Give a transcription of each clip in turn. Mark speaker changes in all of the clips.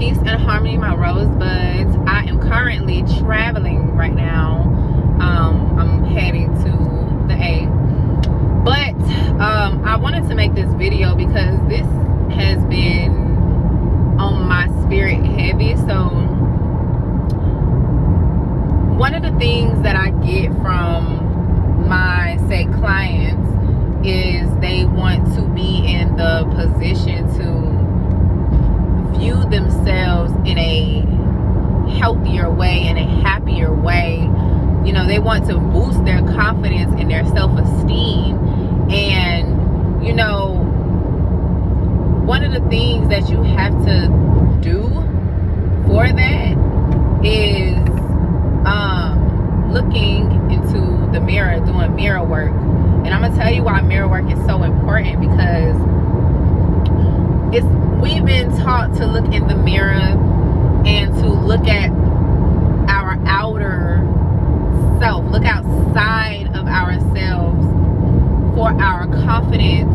Speaker 1: Peace and harmony, my rosebuds. I am currently traveling right now. I'm heading to the A. But I wanted to make this video because this has been on my spirit heavy. So one of the things that I get from my clients is they want to be in the position to view themselves in a healthier way, in a happier way. You know, they want to boost their confidence and their self-esteem. And you know, one of the things that you have to do for that is looking into the mirror, doing mirror work. And I'm gonna tell you why mirror work is so important, because we've been taught to look in the mirror and to look at our outer self, look outside of ourselves for our confidence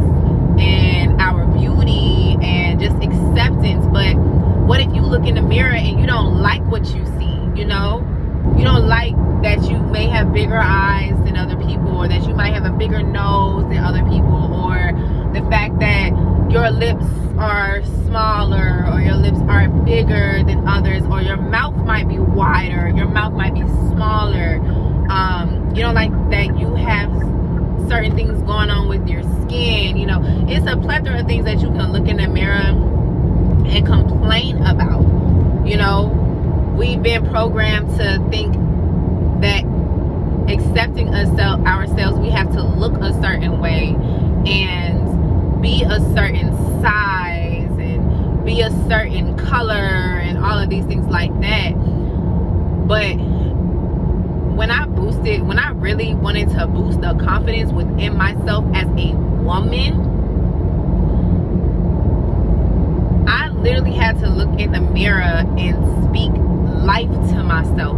Speaker 1: and our beauty and just acceptance. But what if you look in the mirror and you don't like what you see? You know, you don't like that you may have bigger eyes than other people, or that you might have a bigger nose than other people, or the fact that your lips are smaller or your lips are bigger than others, or your mouth might be wider, your mouth might be smaller. You don't like that you have certain things going on with your skin. You know, it's a plethora of things that you can look in the mirror and complain about. You know, we've been programmed to think that accepting ourselves, we have to look a certain way and be a certain size and be a certain color and all of these things like that. But when I really wanted to boost the confidence within myself as a woman, I literally had to look in the mirror and speak life to myself.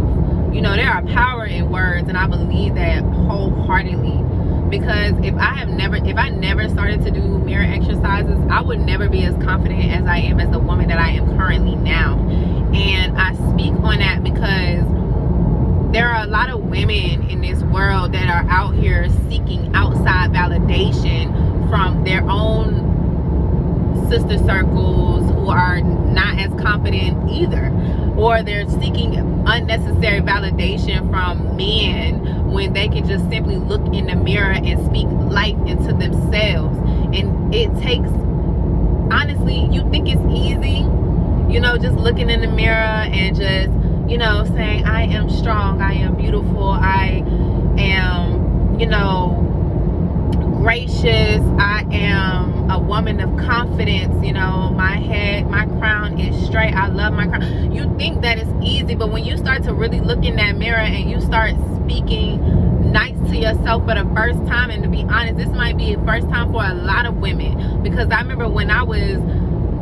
Speaker 1: You know, there are power in words, and I believe that wholeheartedly. Because if I never started to do mirror exercises, I would never be as confident as I am as the woman that I am currently now. And I speak on that because there are a lot of women in this world that are out here seeking outside validation from their own sister circles who are not as confident either, or they're seeking unnecessary validation from men when they can just simply look in the mirror and speak life into themselves. And it takes, honestly, you think it's easy, you know, just looking in the mirror and just, you know, saying I am strong, I am beautiful, I am, you know, gracious, I am a woman of confidence, you know, my crown is straight, I love my crown. You think that it's easy, but when you start to really look in that mirror and you start speaking nice to yourself for the first time, and to be honest, this might be the first time for a lot of women, because I remember when I was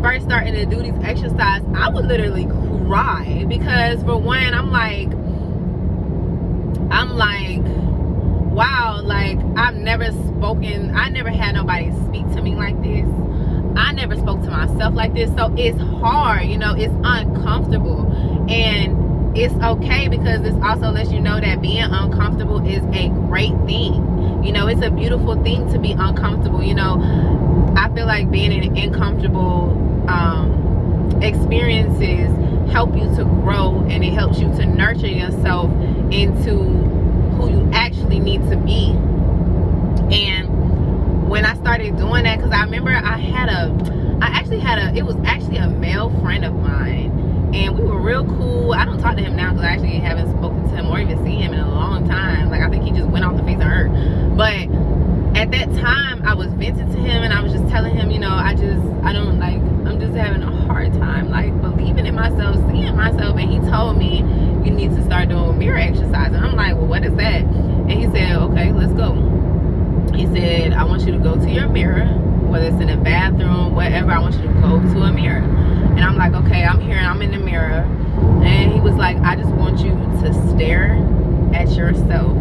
Speaker 1: first starting to do these exercises, I would literally cry, because for one, I'm like, wow, like I never had nobody speak to me like this. I never spoke to myself like this. So it's hard, you know, it's uncomfortable, and it's okay, because this also lets you know that being uncomfortable is a great thing. You know, it's a beautiful thing to be uncomfortable. You know, I feel like being in uncomfortable experiences help you to grow, and it helps you to nurture yourself into who you actually need to be. And when I started doing that, because I remember it was actually a male friend of mine, and we were real cool. I don't talk to him now because I actually haven't spoken to him or even seen him in a long time. Like, I think he just went off the face of earth. But at that time, I was venting to him, and I was just telling him, you know, I'm just having a hard time, like, believing in myself, seeing myself. And he told me, you need to start doing mirror exercise. And I'm like, well, what is that? And he said, okay, let's go. He said, I want you to go to your mirror, whether it's in a bathroom, whatever, I want you to go to a mirror. And I'm like, okay, I'm here, I'm in the mirror. And he was like, I just want you to stare at yourself.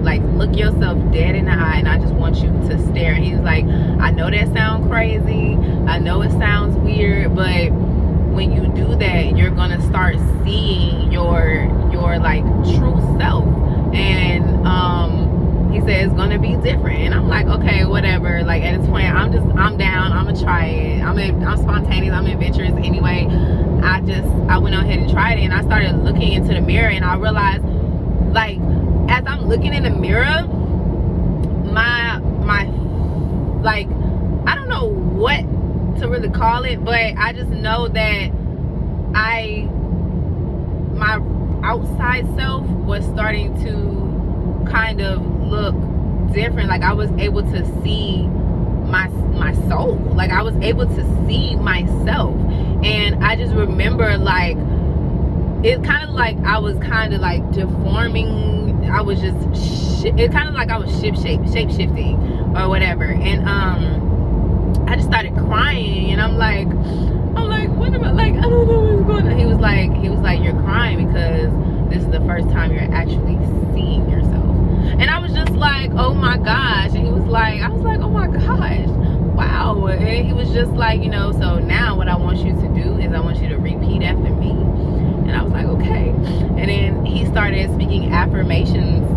Speaker 1: Like, look yourself dead in the eye, and I just want you to stare. And he was like, I know that sounds crazy, I know it sounds weird, but when you do different. And I'm like, okay, whatever. Like at this point, I'm down. I'm gonna try it. I'm spontaneous. I'm adventurous anyway. I went ahead and tried it, and I started looking into the mirror, and I realized, like, as I'm looking in the mirror, my like, I don't know what to really call it, but I just know that my outside self was starting to kind of look different. Like I was able to see my soul. Like I was able to see myself. And I just remember, like, it kind of like I was kind of like deforming. I was just it kind of like I was shape shifting or whatever. And I just started crying, and I'm like, what am I, like, I don't know what's going on. He was like, you're crying because this is the first time you're actually seeing yourself. And I was just like, oh my gosh. And I was like, oh my gosh, wow. And he was just like, you know, so now what I want you to do is I want you to repeat after me. And I was like, okay. And then he started speaking affirmations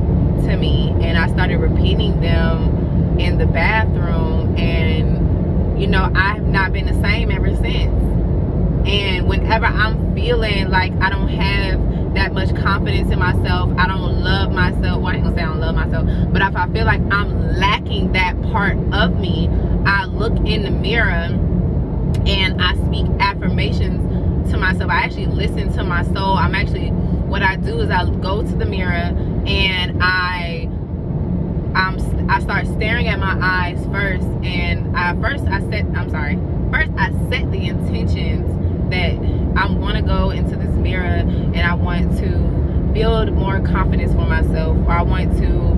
Speaker 1: to me, and I started repeating them in the bathroom. And, you know, I have not been the same ever since. And whenever I'm feeling like I don't have that much confidence in myself, I don't love myself, well, I ain't gonna say I don't love myself, but if I feel like I'm lacking that part of me, I look in the mirror and I speak affirmations to myself. I actually listen to my soul. What I do is I go to the mirror and I start staring at my eyes first, and first I set the intentions that I want to go into this mirror and I want to build more confidence for myself, or I want to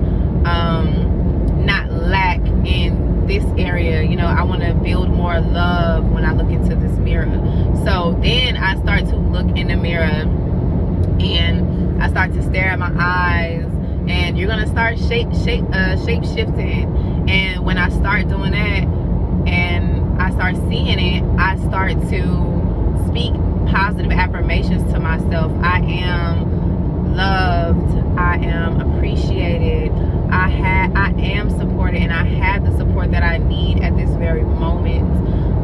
Speaker 1: not lack in this area. You know, I want to build more love when I look into this mirror. So then I start to look in the mirror and I start to stare at my eyes, and you're gonna start shape shifting. And when I start doing that and I start seeing it, I start to speak positive affirmations to myself. I am loved, I am appreciated, I am supported, and I have the support that I need at this very moment.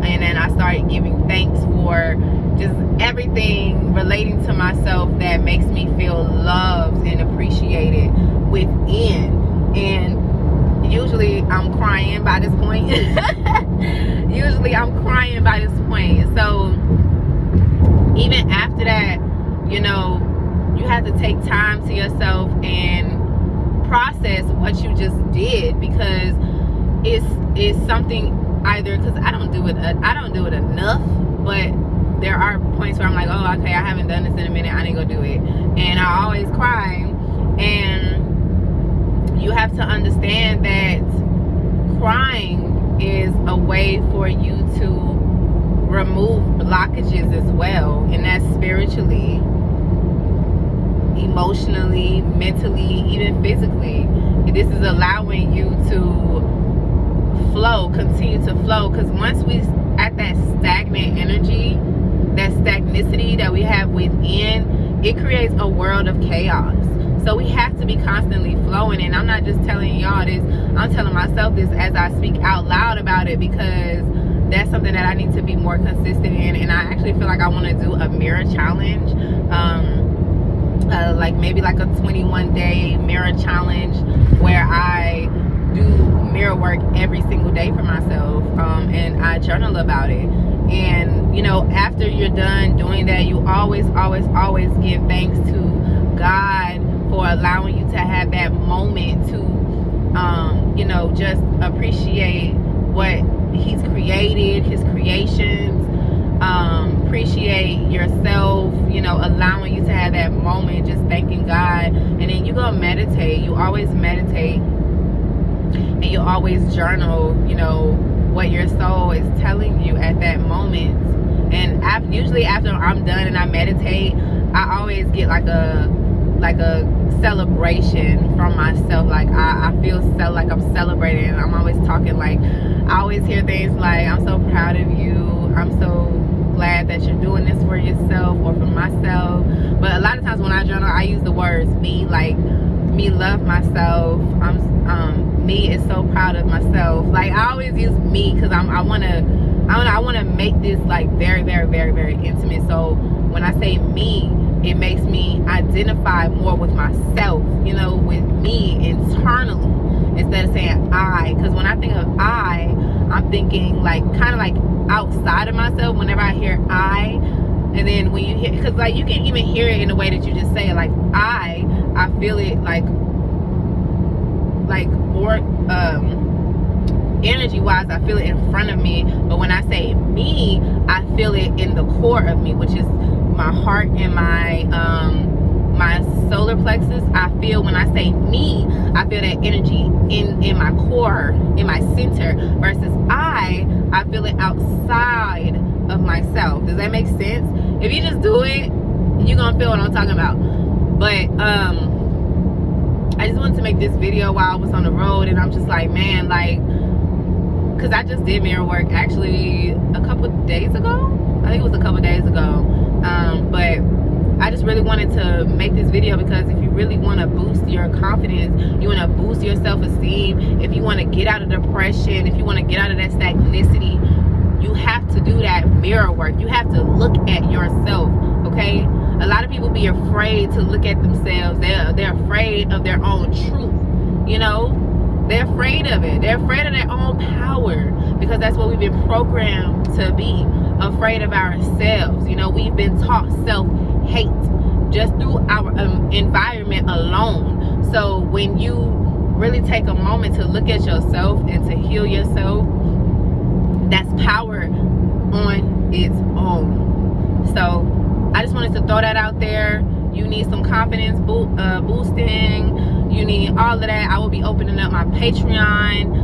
Speaker 1: And then I started giving thanks for just everything relating to myself that makes me feel loved and appreciated within. And usually I'm crying by this point. So even after that, you know, you have to take time to yourself and process what you just did, because it's something, either because I don't do it enough, but there are points where I'm like, oh, okay, I haven't done this in a minute, I need to go do it, and I always cry. And you have to understand that crying is a way for you to remove blockages as well, and that's spiritually, emotionally, mentally, even physically. This is allowing you to flow, continue to flow, because once we at that stagnant energy, that stagnicity that we have within, it creates a world of chaos. So we have to be constantly flowing. And I'm not just telling y'all this, I'm telling myself this as I speak out loud about it, because that's something that I need to be more consistent in. And I actually feel like I want to do a mirror challenge, like maybe like a 21-day mirror challenge where I do mirror work every single day for myself, and I journal about it. And you know, after you're done doing that, you always give thanks to God for allowing you to have that moment to you know, just appreciate what he's created, his creations, appreciate yourself, you know, allowing you to have that moment, just thanking God. And then you go meditate. You always meditate, and you always journal, you know, what your soul is telling you at that moment. And usually after I'm done and I meditate, I always get like a celebration from myself. Like I feel like I'm celebrating, and I'm always talking, like I always hear things like, I'm so proud of you, I'm so glad that you're doing this for yourself or for myself. But a lot of times when I journal, I use the words me, like me love myself, I'm me is so proud of myself. Like, I always use me because I want to make this like very, very, very, very intimate. So when I say me, it makes me identify more with myself, you know, with me internally, instead of saying I. Because when I think of I'm thinking like kind of like outside of myself whenever I hear I. And then when you hear, because like you can even hear it in the way that you just say it, like I feel it like or energy wise, I feel it in front of me. But when I say me, I feel it in the core of me, which is my heart and my solar plexus. I feel, when I say me, I feel that energy in my core, in my center, versus I feel it outside of myself. Does that make sense? If you just do it, you're gonna feel what I'm talking about. But I just wanted to make this video while I was on the road, and I'm just like, man, like, because I just did mirror work actually a couple days ago. I think it was a couple days ago. But I just really wanted to make this video because if you really want to boost your confidence, you want to boost your self-esteem, if you want to get out of depression, if you want to get out of that stagnicity, you have to do that mirror work. You have to look at yourself, okay? A lot of people be afraid to look at themselves. They're afraid of their own truth, you know? They're afraid of it. They're afraid of their own power, because that's what we've been programmed to be, afraid of ourselves. You know, we've been taught self-hate just through our environment alone. So when you really take a moment to look at yourself and to heal yourself, that's power on its own. So I just wanted to throw that out there. You need some confidence boosting. You need all of that. I will be opening up my Patreon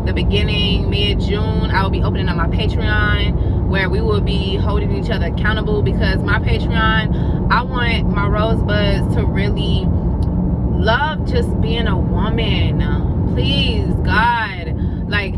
Speaker 1: the beginning, mid-June. I will be opening up my Patreon, where we will be holding each other accountable, because my Patreon, I want my rosebuds to really love just being a woman. Please, God. Like,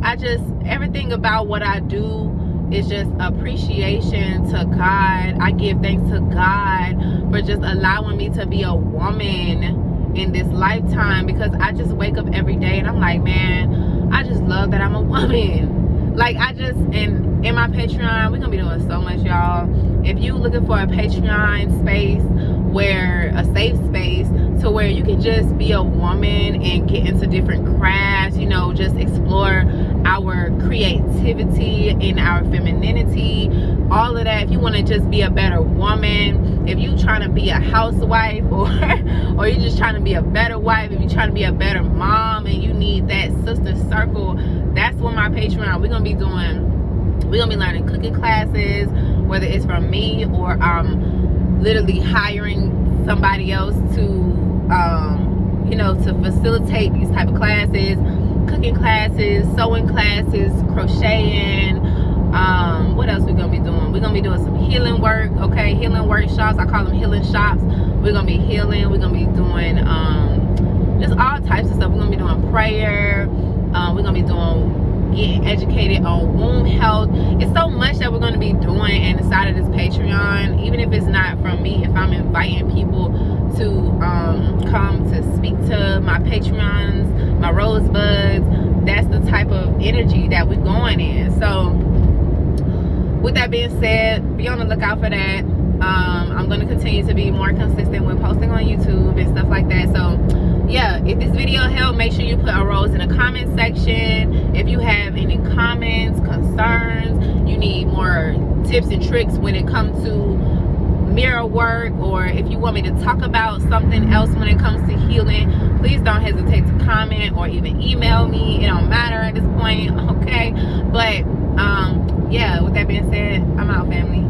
Speaker 1: everything about what I do is just appreciation to God. I give thanks to God for just allowing me to be a woman in this lifetime, because I just wake up every day and I'm like, man, I just love that I'm a woman. Like, and in my Patreon, we're gonna be doing so much, y'all. If you looking for a Patreon space, where a safe space to where you can just be a woman and get into different crafts, you know, just explore our creativity and our femininity, all of that. If you want to just be a better woman, if you trying to be a housewife, or you just trying to be a better wife, if you're trying to be a better mom and you need that sister circle, that's what my Patreon, we're gonna be doing. We're gonna be learning cooking classes, whether it's from me or literally hiring somebody else to you know, to facilitate these type of classes, cooking classes, sewing classes, crocheting. What else we're gonna be doing? We're gonna be doing some healing work, okay? Healing workshops. I call them healing shops. We're gonna be healing. We're gonna be doing just all types of stuff. We're gonna be doing prayer. We're gonna be doing getting educated on womb health. It's so much that we're going to be doing inside of this Patreon, even if it's not from me. If I'm inviting people to come to speak to my Patreons, my rosebuds, that's the type of energy that we're going in. So with that being said, be on the lookout for that. I'm going to continue to be more consistent with posting on YouTube and stuff like that. So yeah, if this video helped, make sure you put a rose in the comment section. If you have any comments, concerns, you need more tips and tricks when it comes to mirror work, or if you want me to talk about something else when it comes to healing, please don't hesitate to comment or even email me. It don't matter at this point, okay? But yeah, with that being said, I'm out, family.